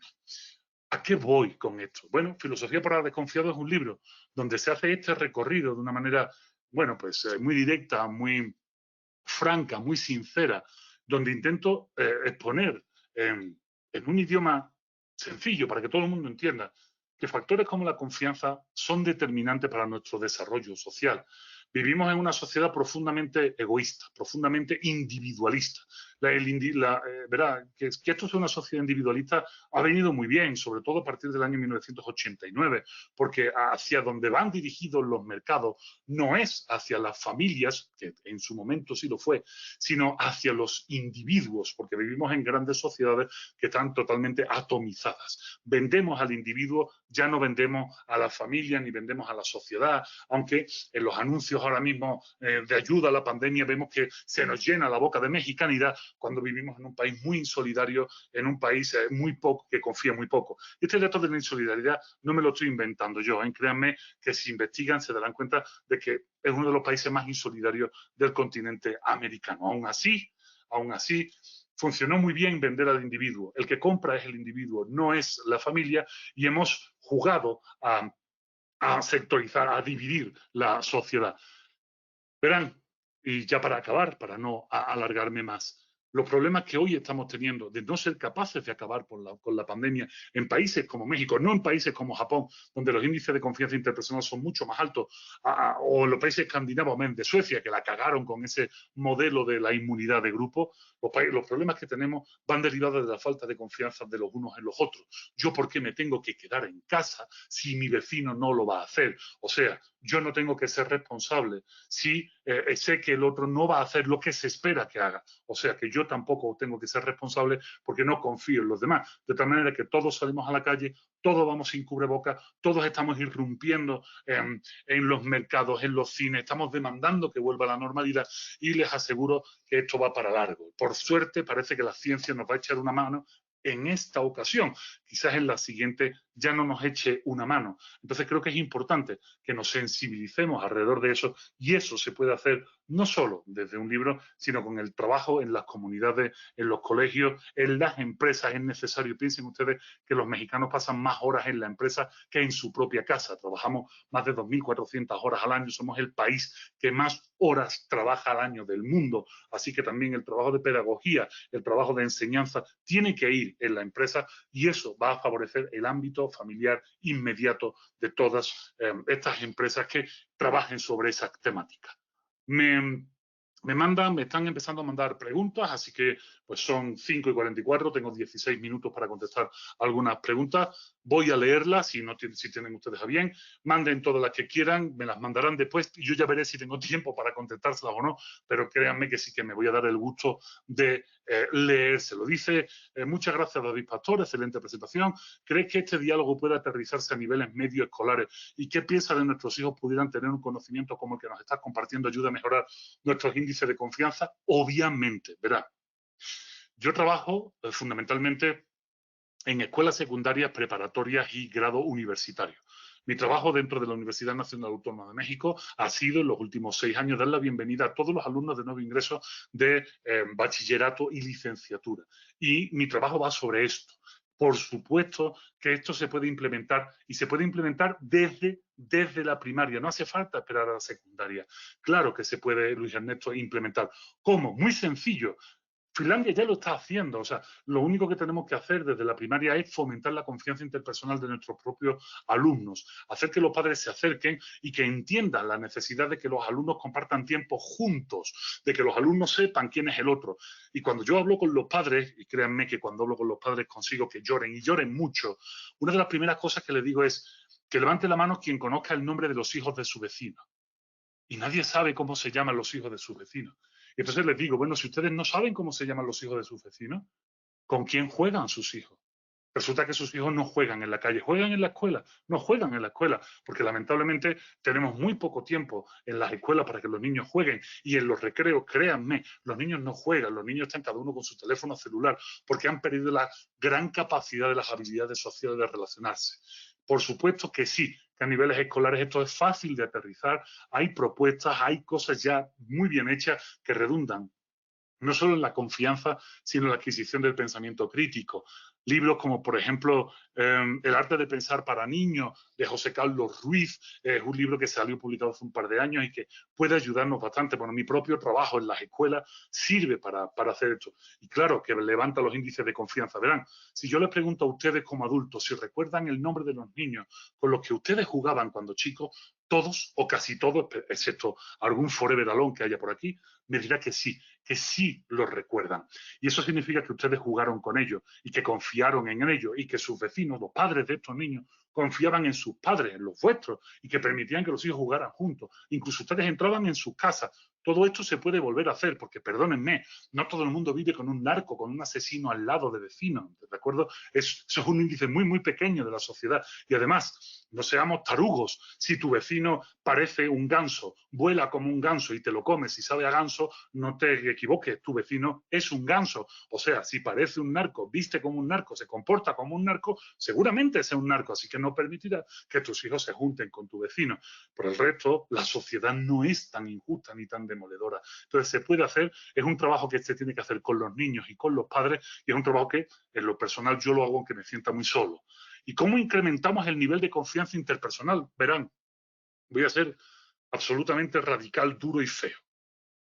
¿A qué voy con esto? Bueno, Filosofía para Desconfiados es un libro donde se hace este recorrido de una manera, bueno, pues muy directa, muy franca, muy sincera, donde intento exponer en un idioma sencillo para que todo el mundo entienda que factores como la confianza son determinantes para nuestro desarrollo social. Vivimos en una sociedad profundamente egoísta, profundamente individualista. Verá, que esto es una sociedad individualista ha venido muy bien, sobre todo a partir del año 1989, porque hacia donde van dirigidos los mercados no es hacia las familias, que en su momento sí lo fue, sino hacia los individuos, porque vivimos en grandes sociedades que están totalmente atomizadas. Vendemos al individuo, ya no vendemos a la familia ni vendemos a la sociedad, aunque en los anuncios ahora mismo de ayuda a la pandemia vemos que se nos llena la boca de mexicanidad cuando vivimos en un país muy insolidario, en un país muy poco, que confía muy poco. Este dato de la insolidaridad no me lo estoy inventando yo, créanme que si investigan se darán cuenta de que es uno de los países más insolidarios del continente americano. Aún así, funcionó muy bien vender al individuo. El que compra es el individuo, no es la familia, y hemos jugado a sectorizar, a dividir la sociedad. Verán, y ya para acabar, para no alargarme más, los problemas que hoy estamos teniendo de no ser capaces de acabar con la pandemia en países como México, no en países como Japón, donde los índices de confianza interpersonal son mucho más altos, o en los países escandinavos, de Suecia, que la cagaron con ese modelo de la inmunidad de grupo. Los problemas que tenemos van derivados de la falta de confianza de los unos en los otros. ¿Yo por qué me tengo que quedar en casa si mi vecino no lo va a hacer? O sea, yo no tengo que ser responsable si sé que el otro no va a hacer lo que se espera que haga. O sea, que yo tampoco tengo que ser responsable porque no confío en los demás. De tal manera que todos salimos a la calle, todos vamos sin cubrebocas, todos estamos irrumpiendo en los mercados, en los cines, estamos demandando que vuelva a la normalidad y les aseguro que esto va para largo. Por suerte, parece que la ciencia nos va a echar una mano en esta ocasión. Quizás en la siguiente ya no nos eche una mano. Entonces creo que es importante que nos sensibilicemos alrededor de eso, y eso se puede hacer no solo desde un libro, sino con el trabajo en las comunidades, en los colegios, en las empresas. Es necesario, piensen ustedes que los mexicanos pasan más horas en la empresa que en su propia casa. Trabajamos más de 2.400 horas al año, somos el país que más horas trabaja al año del mundo, así que también el trabajo de pedagogía, el trabajo de enseñanza tiene que ir en la empresa, y eso va a favorecer el ámbito familiar inmediato de todas estas empresas que trabajen sobre esa temática. Me están empezando a mandar preguntas, así que pues son 5:44, tengo 16 minutos para contestar algunas preguntas. Voy a leerlas, si tienen ustedes a bien. Manden todas las que quieran, me las mandarán después y yo ya veré si tengo tiempo para contestárselas o no, pero créanme que sí que me voy a dar el gusto de leérselo. Dice, muchas gracias David Pastor, excelente presentación. ¿Crees que este diálogo puede aterrizarse a niveles medio escolares? ¿Y qué piensas de nuestros hijos pudieran tener un conocimiento como el que nos estás compartiendo ayuda a mejorar nuestros índices de confianza? Obviamente, verá. Yo trabajo fundamentalmente en escuelas secundarias, preparatorias y grado universitario. Mi trabajo dentro de la Universidad Nacional Autónoma de México ha sido en los últimos 6 años dar la bienvenida a todos los alumnos de nuevo ingreso de bachillerato y licenciatura. Y mi trabajo va sobre esto. Por supuesto que esto se puede implementar, y se puede implementar desde la primaria. No hace falta esperar a la secundaria. Claro que se puede, Luis Ernesto, implementar. ¿Cómo? Muy sencillo. Finlandia ya lo está haciendo, o sea, lo único que tenemos que hacer desde la primaria es fomentar la confianza interpersonal de nuestros propios alumnos, hacer que los padres se acerquen y que entiendan la necesidad de que los alumnos compartan tiempo juntos, de que los alumnos sepan quién es el otro. Y cuando yo hablo con los padres, y créanme que cuando hablo con los padres consigo que lloren y lloren mucho, una de las primeras cosas que les digo es que levante la mano quien conozca el nombre de los hijos de su vecino. Y nadie sabe cómo se llaman los hijos de sus vecinos. Y entonces les digo, bueno, si ustedes no saben cómo se llaman los hijos de sus vecinos, ¿con quién juegan sus hijos? Resulta que sus hijos no juegan en la calle, juegan en la escuela, no juegan en la escuela, porque lamentablemente tenemos muy poco tiempo en las escuelas para que los niños jueguen y en los recreos, créanme, los niños no juegan, los niños están cada uno con su teléfono celular porque han perdido la gran capacidad de las habilidades sociales de relacionarse. Por supuesto que sí, que a niveles escolares esto es fácil de aterrizar, hay propuestas, hay cosas ya muy bien hechas que redundan no solo en la confianza, sino en la adquisición del pensamiento crítico. Libros como, por ejemplo, El arte de pensar para niños, de José Carlos Ruiz, es un libro que salió publicado hace un par de años y que puede ayudarnos bastante. Bueno, mi propio trabajo en las escuelas sirve para hacer esto. Y claro, que levanta los índices de confianza. Verán, si yo les pregunto a ustedes como adultos si recuerdan el nombre de los niños con los que ustedes jugaban cuando chicos, todos o casi todos, excepto algún Forever Alone que haya por aquí, me dirá que sí los recuerdan. Y eso significa que ustedes jugaron con ellos y que confiaron en ellos y que sus vecinos, los padres de estos niños, confiaban en sus padres, en los vuestros, y que permitían que los hijos jugaran juntos. Incluso ustedes entraban en sus casas. Todo esto se puede volver a hacer, porque perdónenme, no todo el mundo vive con un narco, con un asesino al lado de vecinos, ¿de acuerdo? Eso es un índice muy, muy pequeño de la sociedad. Y además, no seamos tarugos. Si tu vecino parece un ganso, vuela como un ganso y te lo comes y sabe a ganso, no te equivoques, tu vecino es un ganso. O sea, si parece un narco, viste como un narco, se comporta como un narco, seguramente es un narco, así que no permitirá que tus hijos se junten con tu vecino. Por el resto, la sociedad no es tan injusta ni tan demoledora. Entonces, se puede hacer, es un trabajo que se tiene que hacer con los niños y con los padres, y es un trabajo que, en lo personal, yo lo hago aunque me sienta muy solo. ¿Y cómo incrementamos el nivel de confianza interpersonal? Verán, voy a ser absolutamente radical, duro y feo.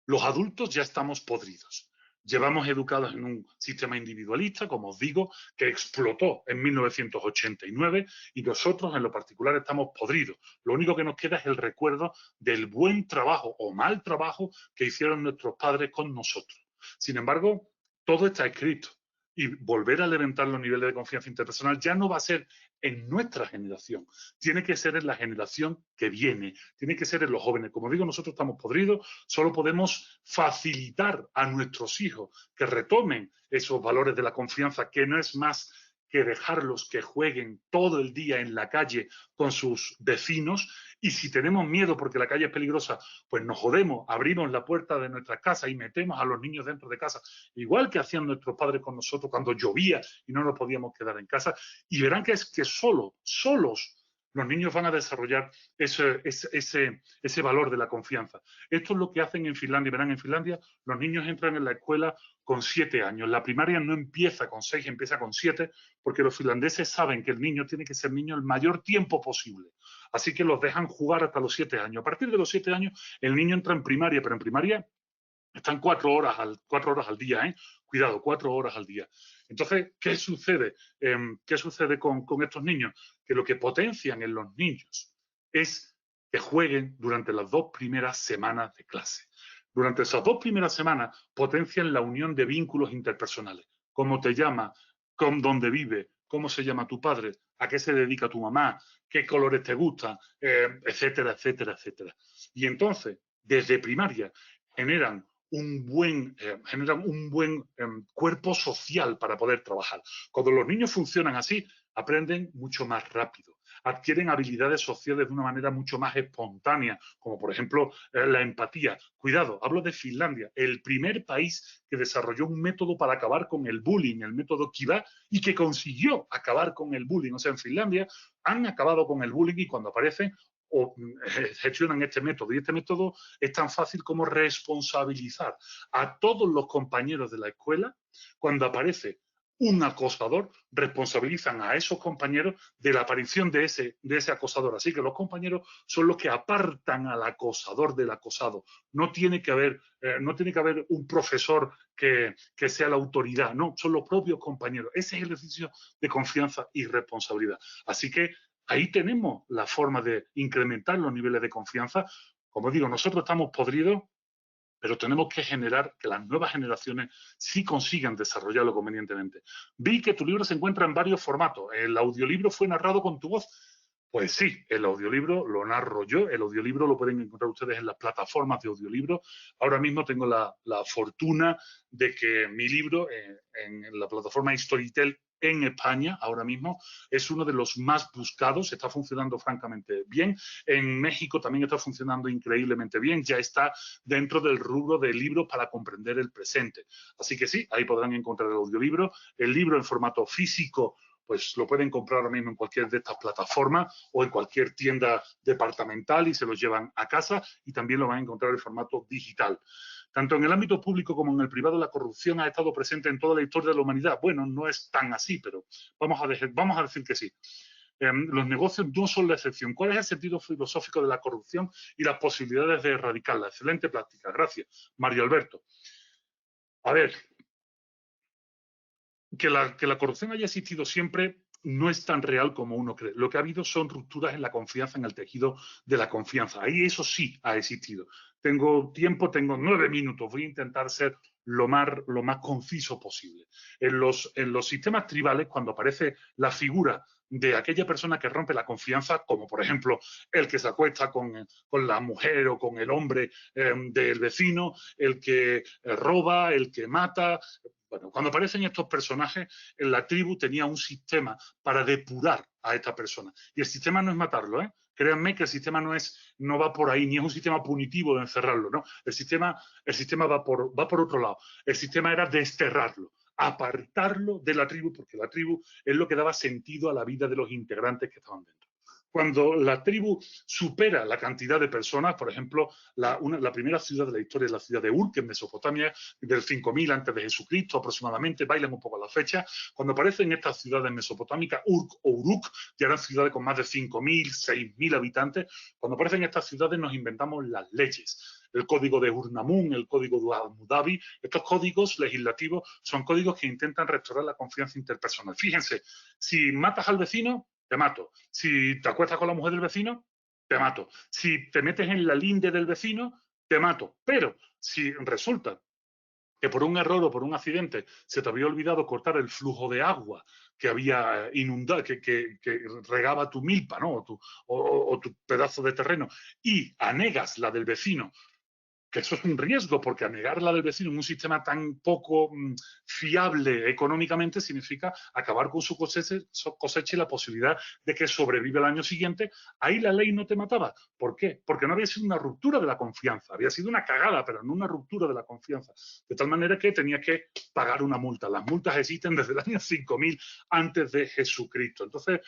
Los adultos ya estamos podridos. Llevamos educados en un sistema individualista, como os digo, que explotó en 1989 y nosotros en lo particular estamos podridos. Lo único que nos queda es el recuerdo del buen trabajo o mal trabajo que hicieron nuestros padres con nosotros. Sin embargo, todo está escrito y volver a levantar los niveles de confianza interpersonal ya no va a ser en nuestra generación, tiene que ser en la generación que viene, tiene que ser en los jóvenes. Como digo, nosotros estamos podridos, solo podemos facilitar a nuestros hijos que retomen esos valores de la confianza, que no es más que dejarlos que jueguen todo el día en la calle con sus vecinos. Y si tenemos miedo porque la calle es peligrosa, pues nos jodemos, abrimos la puerta de nuestra casa y metemos a los niños dentro de casa, igual que hacían nuestros padres con nosotros cuando llovía y no nos podíamos quedar en casa. Y verán que es que solos, los niños van a desarrollar ese valor de la confianza. Esto es lo que hacen en Finlandia. Verán, en Finlandia los niños entran en la escuela con 7 años. La primaria no empieza con 6, empieza con 7, porque los finlandeses saben que el niño tiene que ser niño el mayor tiempo posible. Así que los dejan jugar hasta los 7 años. A partir de los 7 años, el niño entra en primaria, pero en primaria están 4 horas al día, ¿eh? Cuidado, 4 horas al día. Entonces, ¿qué sucede? ¿Qué sucede con estos niños? Que lo que potencian en los niños es que jueguen durante las 2 primeras semanas de clase. Durante esas 2 primeras semanas potencian la unión de vínculos interpersonales. ¿Cómo te llama? ¿Con dónde vive? ¿Cómo se llama tu padre? ¿A qué se dedica tu mamá? ¿Qué colores te gustan? Etcétera, etcétera, etcétera. Y entonces, desde primaria, generan un buen cuerpo social para poder trabajar. Cuando los niños funcionan así, aprenden mucho más rápido, adquieren habilidades sociales de una manera mucho más espontánea, como por ejemplo la empatía. Cuidado, hablo de Finlandia, el primer país que desarrolló un método para acabar con el bullying, el método Kiva, y que consiguió acabar con el bullying. O sea, en Finlandia han acabado con el bullying y cuando aparecen o gestionan este método. Y este método es tan fácil como responsabilizar a todos los compañeros de la escuela cuando aparece un acosador, responsabilizan a esos compañeros de la aparición de ese acosador. Así que los compañeros son los que apartan al acosador del acosado. No tiene que haber, un profesor que sea la autoridad, no, son los propios compañeros. Ese es el ejercicio de confianza y responsabilidad. Así que ahí tenemos la forma de incrementar los niveles de confianza. Como digo, nosotros estamos podridos, pero tenemos que generar que las nuevas generaciones sí consigan desarrollarlo convenientemente. Vi que tu libro se encuentra en varios formatos. ¿El audiolibro fue narrado con tu voz? Pues sí, el audiolibro lo narro yo. El audiolibro lo pueden encontrar ustedes en las plataformas de audiolibro. Ahora mismo tengo la fortuna de que mi libro en la plataforma Storytel en España, ahora mismo, es uno de los más buscados, está funcionando francamente bien. En México también está funcionando increíblemente bien, ya está dentro del rubro de libros para comprender el presente. Así que sí, ahí podrán encontrar el audiolibro. El libro en formato físico pues lo pueden comprar ahora mismo en cualquier de estas plataformas o en cualquier tienda departamental y se los llevan a casa, y también lo van a encontrar en formato digital. Tanto en el ámbito público como en el privado, la corrupción ha estado presente en toda la historia de la humanidad. Bueno, no es tan así, pero vamos a decir que sí. Los negocios no son la excepción. ¿Cuál es el sentido filosófico de la corrupción y las posibilidades de erradicarla? Excelente práctica. Gracias, Mario Alberto. A ver, que la corrupción haya existido siempre no es tan real como uno cree. Lo que ha habido son rupturas en la confianza, en el tejido de la confianza. Ahí eso sí ha existido. Tengo tiempo, tengo 9 minutos. Voy a intentar ser lo más conciso posible. En los sistemas tribales, cuando aparece la figura de aquella persona que rompe la confianza, como por ejemplo el que se acuesta con la mujer o con el hombre del vecino, el que roba, el que mata. Bueno, cuando aparecen estos personajes, en la tribu tenía un sistema para depurar a esta persona. Y el sistema no es matarlo, ¿eh? Créanme que el sistema no va por ahí, ni es un sistema punitivo de encerrarlo, ¿no? El sistema va por otro lado. El sistema era desterrarlo, apartarlo de la tribu, porque la tribu es lo que daba sentido a la vida de los integrantes que estaban dentro. Cuando la tribu supera la cantidad de personas, por ejemplo, la primera ciudad de la historia es la ciudad de Ur, que en Mesopotamia, del 5000 antes de Jesucristo aproximadamente, bailan un poco la fecha. Cuando aparecen estas ciudades mesopotámicas, Urk o Uruk, ya eran ciudades con más de 5000, 6000 habitantes. Cuando aparecen estas ciudades nos inventamos las leyes. El código de Ur-Namun, el código de Abu Dhabi. Estos códigos legislativos son códigos que intentan restaurar la confianza interpersonal. Fíjense, si matas al vecino, te mato. Si te acuestas con la mujer del vecino, te mato. Si te metes en la linde del vecino, te mato. Pero si resulta que por un error o por un accidente se te había olvidado cortar el flujo de agua que había inundado, que regaba tu milpa, ¿no? o tu pedazo de terreno, y anegas la del vecino, que eso es un riesgo, porque anegarla del vecino en un sistema tan poco fiable económicamente significa acabar con su cosecha y la posibilidad de que sobreviva el año siguiente. Ahí la ley no te mataba. ¿Por qué? Porque no había sido una ruptura de la confianza, había sido una cagada, pero no una ruptura de la confianza. De tal manera que tenías que pagar una multa. Las multas existen desde el año 5000 antes de Jesucristo. Entonces,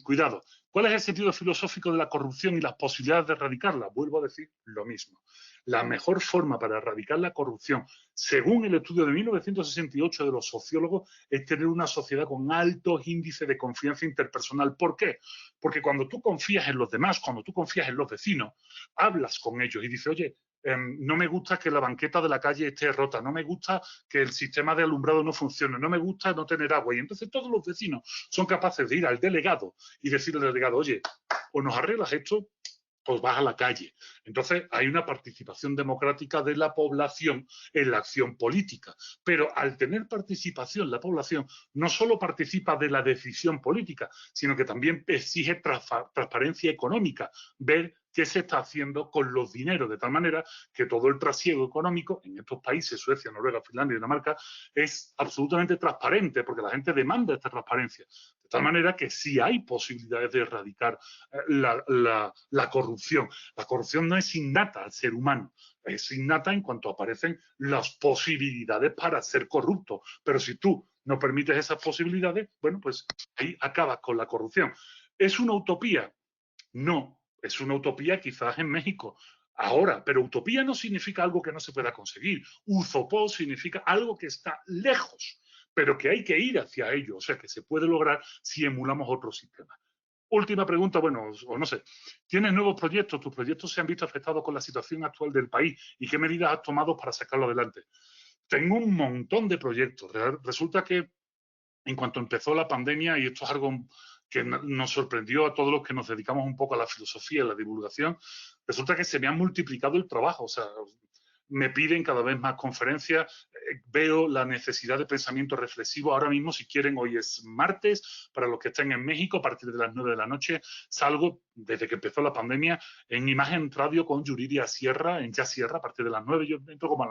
cuidado. ¿Cuál es el sentido filosófico de la corrupción y las posibilidades de erradicarla? Vuelvo a decir lo mismo. La mejor forma para erradicar la corrupción, según el estudio de 1968 de los sociólogos, es tener una sociedad con altos índices de confianza interpersonal. ¿Por qué? Porque cuando tú confías en los demás, cuando tú confías en los vecinos, hablas con ellos y dices, oye, no me gusta que la banqueta de la calle esté rota, no me gusta que el sistema de alumbrado no funcione, no me gusta no tener agua. Y entonces todos los vecinos son capaces de ir al delegado y decirle al delegado, oye, o nos arreglas esto, pues vas a la calle. Entonces hay una participación democrática de la población en la acción política. Pero al tener participación, la población no solo participa de la decisión política, sino que también exige transparencia económica, ver qué se está haciendo con los dineros, de tal manera que todo el trasiego económico en estos países, Suecia, Noruega, Finlandia y Dinamarca, es absolutamente transparente, porque la gente demanda esta transparencia. De tal manera que sí hay posibilidades de erradicar la corrupción. La corrupción no es innata al ser humano, es innata en cuanto aparecen las posibilidades para ser corrupto. Pero si tú no permites esas posibilidades, bueno, pues ahí acabas con la corrupción. ¿Es una utopía? No, es una utopía quizás en México ahora, pero utopía no significa algo que no se pueda conseguir. Utopó significa algo que está lejos, pero que hay que ir hacia ello, o sea, que se puede lograr si emulamos otro sistema. Última pregunta, bueno, o no sé, ¿tienes nuevos proyectos? ¿Tus proyectos se han visto afectados con la situación actual del país? ¿Y qué medidas has tomado para sacarlo adelante? Tengo un montón de proyectos. Resulta que en cuanto empezó la pandemia, y esto es algo que nos sorprendió a todos los que nos dedicamos un poco a la filosofía, a la divulgación, resulta que se me ha multiplicado el trabajo. O sea, me piden cada vez más conferencias, veo la necesidad de pensamiento reflexivo. Ahora mismo, si quieren, hoy es martes, para los que estén en México, a partir de las 9 de la noche, salgo, desde que empezó la pandemia, en Imagen Radio con Yuridia Sierra, en Ya Sierra, a partir de las 9. Yo entro como a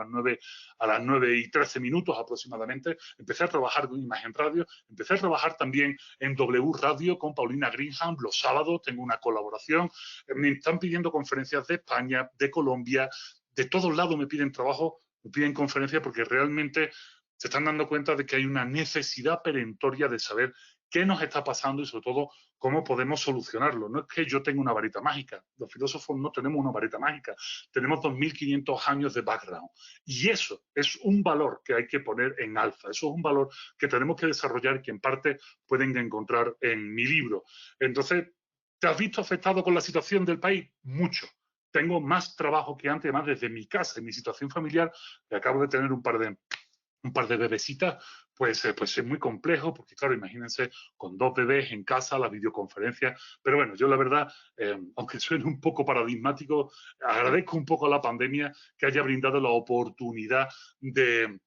las 9 y 13 minutos aproximadamente. Empecé a trabajar con Imagen Radio, empecé a trabajar también en W Radio con Paulina Greenham. Los sábados tengo una colaboración. Me están pidiendo conferencias de España, de Colombia, de todos lados me piden trabajo, me piden conferencias porque realmente se están dando cuenta de que hay una necesidad perentoria de saber qué nos está pasando y sobre todo cómo podemos solucionarlo. No es que yo tenga una varita mágica, los filósofos no tenemos una varita mágica, tenemos 2500 años de background y eso es un valor que hay que poner en alza, eso es un valor que tenemos que desarrollar y que en parte pueden encontrar en mi libro. Entonces, ¿te has visto afectado con la situación del país? Mucho. Tengo más trabajo que antes, además desde mi casa, en mi situación familiar, que acabo de tener un par de bebecitas, pues es muy complejo, porque claro, imagínense con 2 bebés en casa, la videoconferencia, pero bueno, yo la verdad, aunque suene un poco paradigmático, agradezco un poco a la pandemia que haya brindado la oportunidad de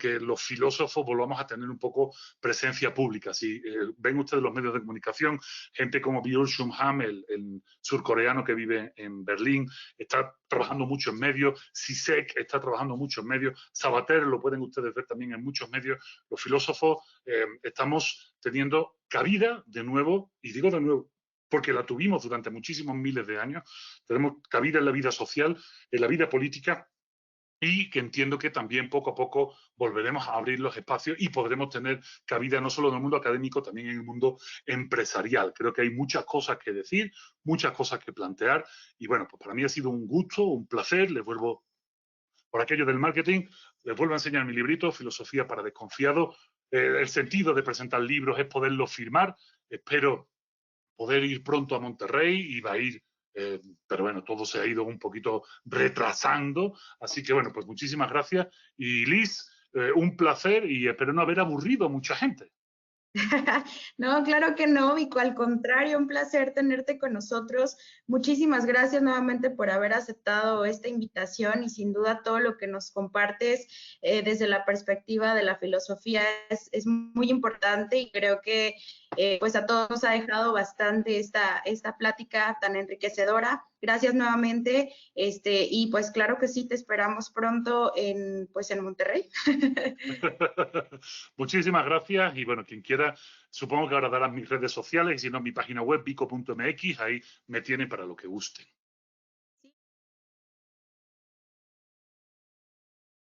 que los filósofos volvamos a tener un poco presencia pública. Si ven ustedes los medios de comunicación, gente como Byung-Chul Han, el surcoreano que vive en Berlín, está trabajando mucho en medios, Zizek está trabajando mucho en medios, Sabater lo pueden ustedes ver también en muchos medios. Los filósofos estamos teniendo cabida de nuevo, y digo de nuevo, porque la tuvimos durante muchísimos miles de años, tenemos cabida en la vida social, en la vida política, y que entiendo que también poco a poco volveremos a abrir los espacios y podremos tener cabida no solo en el mundo académico, también en el mundo empresarial. Creo que hay muchas cosas que decir, muchas cosas que plantear y bueno, pues para mí ha sido un gusto, un placer. Les vuelvo, por aquello del marketing, les vuelvo a enseñar mi librito, Filosofía para Desconfiados. El sentido de presentar libros es poderlos firmar. Espero poder ir pronto a Monterrey, iba a ir, pero bueno, todo se ha ido un poquito retrasando. Así que bueno, pues muchísimas gracias. Y Liz, un placer y espero no haber aburrido a mucha gente. No, claro que no, Vico, al contrario, un placer tenerte con nosotros. Muchísimas gracias nuevamente por haber aceptado esta invitación y sin duda todo lo que nos compartes desde la perspectiva de la filosofía es muy importante y creo que pues a todos nos ha dejado bastante esta plática tan enriquecedora. Gracias nuevamente y pues claro que sí, te esperamos pronto pues en Monterrey. Muchísimas gracias y bueno, quien quiera, supongo que ahora darán mis redes sociales y si no, mi página web, vico.mx, ahí me tienen para lo que guste.